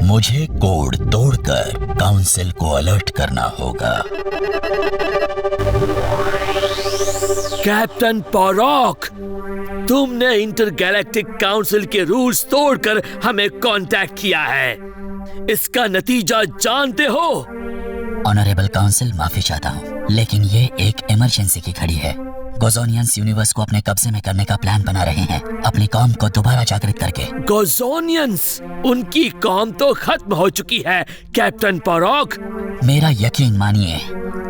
मुझे कोड तोड़कर काउंसिल को अलर्ट करना होगा। कैप्टन पोरॉक, तुमने इंटरगैलेक्टिक काउंसिल के रूल्स तोड़कर हमें कांटेक्ट किया है। इसका नतीजा जानते हो? ऑनरेबल काउंसिल, माफी चाहता हूँ, लेकिन ये एक इमरजेंसी की घड़ी है। गोज़ोनियंस यूनिवर्स को अपने कब्जे में करने का प्लान बना रहे हैं, अपनी कौम को दोबारा जागृत करके। गोज़ोनियंस? उनकी कौम तो खत्म हो चुकी है कैप्टन पोरॉक। मेरा यकीन मानिए,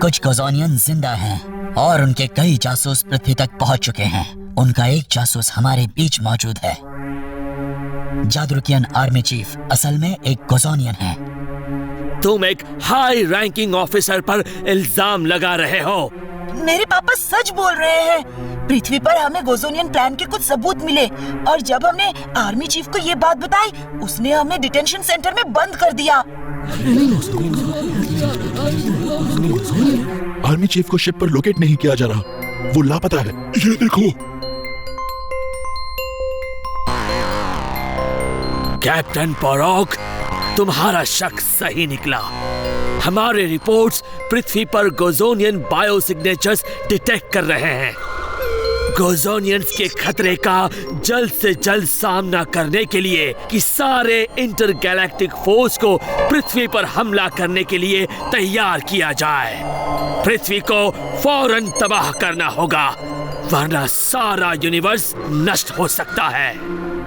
कुछ गोज़ोनियंस जिंदा हैं और उनके कई जासूस पृथ्वी तक पहुंच चुके हैं। उनका एक जासूस हमारे बीच मौजूद है। जादरुकियन आर्मी चीफ असल में एक गोज़ोनियन है। तुम एक हाई रैंकिंग ऑफिसर पर इल्जाम लगा रहे हो। मेरे पापा सच बोल रहे हैं। पृथ्वी पर हमें गोज़ोनियन प्लान के कुछ सबूत मिले और जब हमने आर्मी चीफ को ये बात बताई, उसने हमें डिटेंशन सेंटर में बंद कर दिया। आर्मी चीफ को शिप पर लोकेट नहीं किया जा रहा, वो लापता है। ये देखो। कैप्टन पोरॉक, तुम्हारा शक सही निकला। हमारे रिपोर्ट्स पृथ्वी पर गोज़ोनियन बायो सिग्नेचर्स डिटेक्ट कर रहे हैं। गोज़ोनियंस के खतरे का जल्द से जल्द सामना करने के लिए कि सारे इंटरगैलेक्टिक फोर्स को पृथ्वी पर हमला करने के लिए तैयार किया जाए। पृथ्वी को फौरन तबाह करना होगा, वरना सारा यूनिवर्स नष्ट हो सकता है।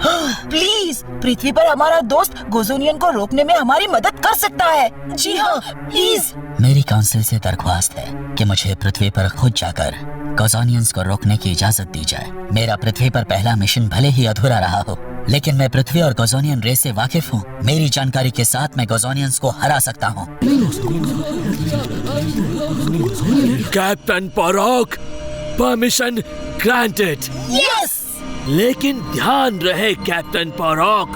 प्लीज, पृथ्वी पर हमारा दोस्त गोज़ोनियन को रोकने में हमारी मदद कर सकता है। जी हाँ, प्लीज। मेरी काउंसिल से दरख्वास्त है कि मुझे पृथ्वी पर खुद जाकर गोज़ोनियंस को रोकने की इजाजत दी जाए। मेरा पृथ्वी पर पहला मिशन भले ही अधूरा रहा हो, लेकिन मैं पृथ्वी और गोज़ोनियन रेस से वाकिफ हूँ। मेरी जानकारी के साथ मैं गोज़ोनियंस को हरा सकता हूँ। कैप्टन पोरॉक, परमिशन ग्रांटेड। यस। लेकिन ध्यान रहे कैप्टन पोरॉक,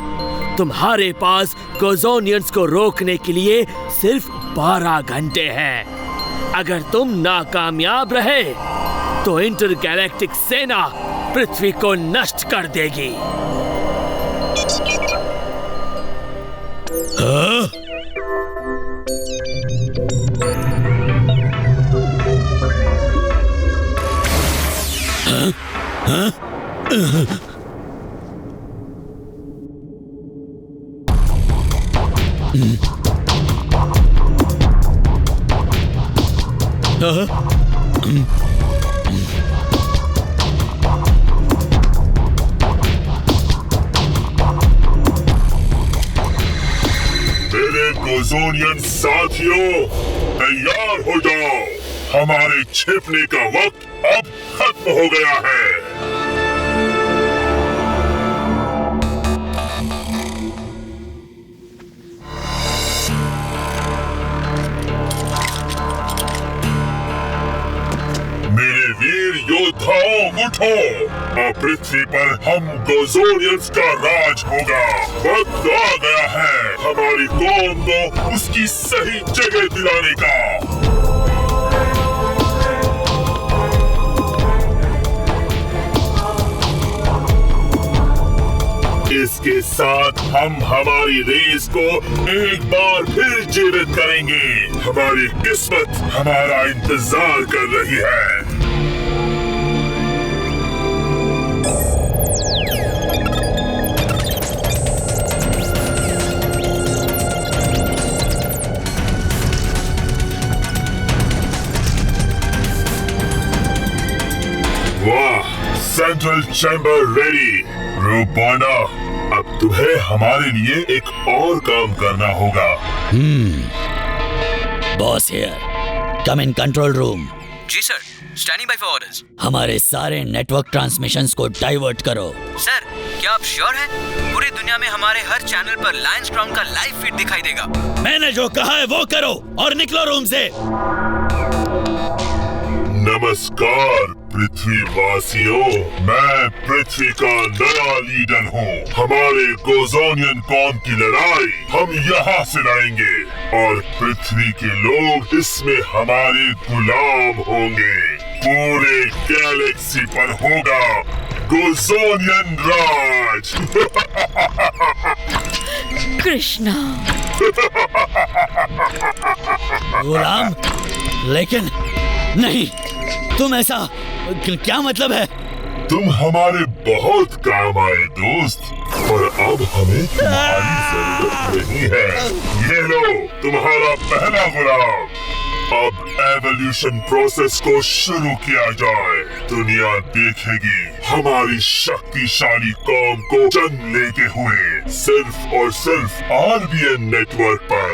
तुम्हारे पास गोज़ोनियंस को रोकने के लिए सिर्फ 12 घंटे हैं। अगर तुम नाकामयाब रहे तो इंटरगैलेक्टिक सेना पृथ्वी को नष्ट कर देगी। मेरे गोज़ोनियन साथियों, तैयार हो जाओ। हमारे छिपने का वक्त अब खत्म हो गया है। मेरे वीर योद्धाओं, उठो। अब पृथ्वी पर हम गोज़ोनियंस का राज होगा। वक्त आ गया है हमारी कौम को उसकी सही जगह दिलाने का। इसके साथ हम हमारी रेस को एक बार फिर जीवित करेंगे। हमारी किस्मत हमारा इंतजार कर रही है। वाह, सेंट्रल चैम्बर रेडी। रूपाना, अब तुम्हें हमारे लिए एक और काम करना होगा। Boss here, come in control room. जी sir, standing by for orders. हमारे सारे नेटवर्क ट्रांसमिशंस को डाइवर्ट करो। सर, क्या आप श्योर हैं? पूरी दुनिया में हमारे हर चैनल पर लायंस क्राउन का लाइव फीड दिखाई देगा। मैंने जो कहा है वो करो और निकलो रूम से। नमस्कार पृथ्वीवासियों, मैं पृथ्वी का नया लीडर हूँ। हमारे गोज़ोनियन कौम की लड़ाई हम यहाँ से लड़ेंगे और पृथ्वी के लोग इसमें हमारे गुलाम होंगे। पूरे गैलेक्सी पर होगा गोज़ोनियन राज। कृष्णा, गुलाम, लेकिन नहीं, तुम ऐसा क्या मतलब है? तुम हमारे बहुत काम आए दोस्त, और अब हमें तुम्हारी जरूरत नहीं है। ये लो तुम्हारा पहला गुलाम। अब एवोल्यूशन प्रोसेस को शुरू किया जाए। दुनिया देखेगी हमारी शक्तिशाली कौम को जन्म लेते हुए सिर्फ और सिर्फ RBN नेटवर्क पर।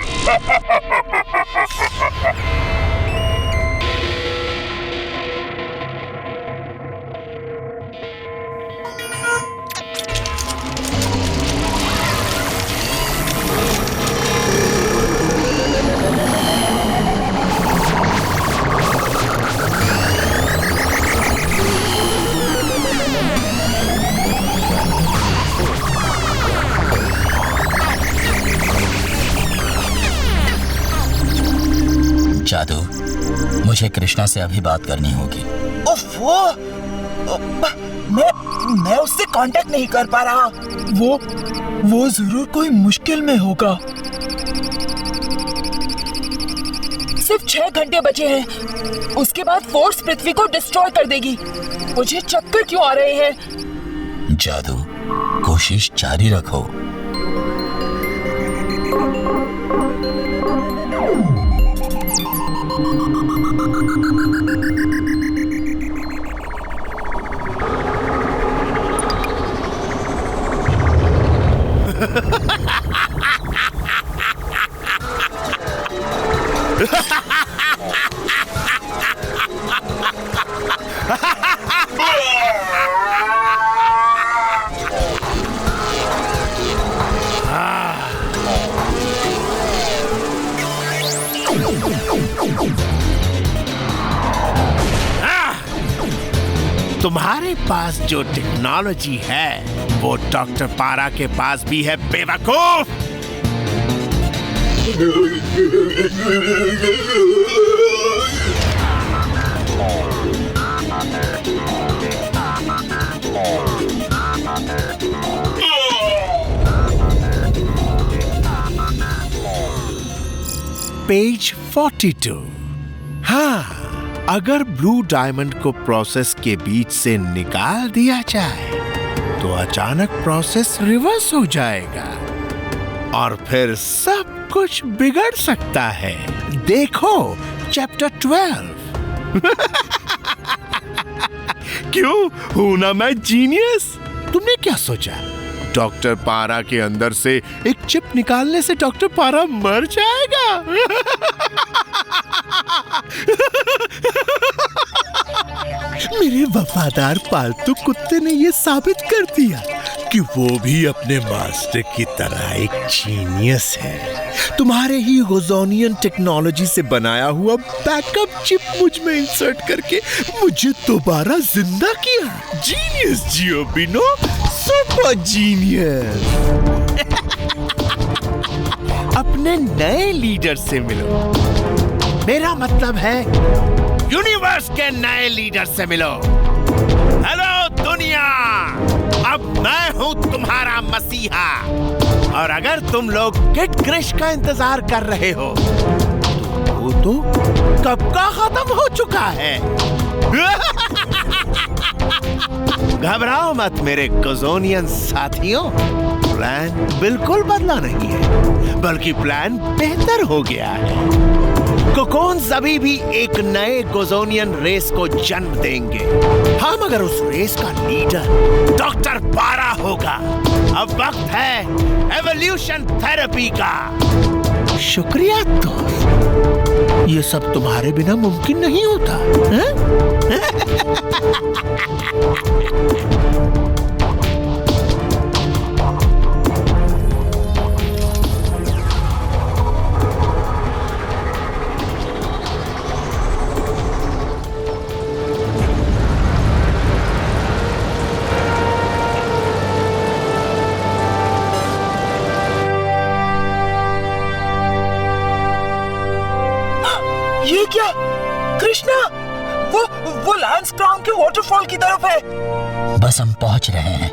जादू, मुझे कृष्णा से अभी बात करनी होगी। ओफो, मैं उससे कांटेक्ट नहीं कर पा रहा। वो जरूर कोई मुश्किल में होगा। सिर्फ 6 घंटे बचे हैं, उसके बाद फोर्स पृथ्वी को डिस्ट्रॉय कर देगी। मुझे चक्कर क्यों आ रहे हैं? जादू, कोशिश जारी रखो। तुम्हारे पास जो टेक्नोलॉजी है वो डॉक्टर पारा के पास भी है, बेवकूफ। पेज 42। हाँ, अगर ब्लू डायमंड को प्रोसेस के बीच से निकाल दिया जाए तो अचानक प्रोसेस रिवर्स हो जाएगा और फिर सब कुछ बिगड़ सकता है। देखो चैप्टर 12। क्यों हूं ना मैं जीनियस? तुमने क्या सोचा डॉक्टर पारा के अंदर से एक चिप निकालने से डॉक्टर पारा मर जाएगा? मेरे वफादार पालतू कुत्ते ने यह साबित कर दिया कि वो भी अपने मास्टर की तरह एक जीनियस है। तुम्हारे ही गोजोनियन टेक्नोलॉजी से बनाया हुआ बैकअप चिप मुझ में इंसर्ट करके मुझे दोबारा जिंदा किया। जीनियस जियोबिनो, सुपर जीनियस। अपने नए लीडर से मिलो। मेरा मतलब है यूनिवर्स के नए लीडर से मिलो। हेलो दुनिया, अब मैं हूं तुम्हारा मसीहा। और अगर तुम लोग किड क्रिश का इंतजार कर रहे हो तो वो तो कब का खत्म हो चुका है। घबराओ मत मेरे गोजोनियन साथियों, प्लान बिल्कुल बदला नहीं है, बल्कि प्लान बेहतर हो गया है। कोकोन्स अभी भी एक नए गोजोनियन रेस को जन्म देंगे। हाँ, मगर उस रेस का लीडर डॉक्टर पारा होगा। अब वक्त है एवोल्यूशन थेरेपी का। शुक्रिया दोस्त, ये सब तुम्हारे बिना मुमकिन नहीं होता। ये क्या? कृष्णा, वो लैंस क्राउन के वाटरफॉल की तरफ है। बस हम पहुंच रहे हैं।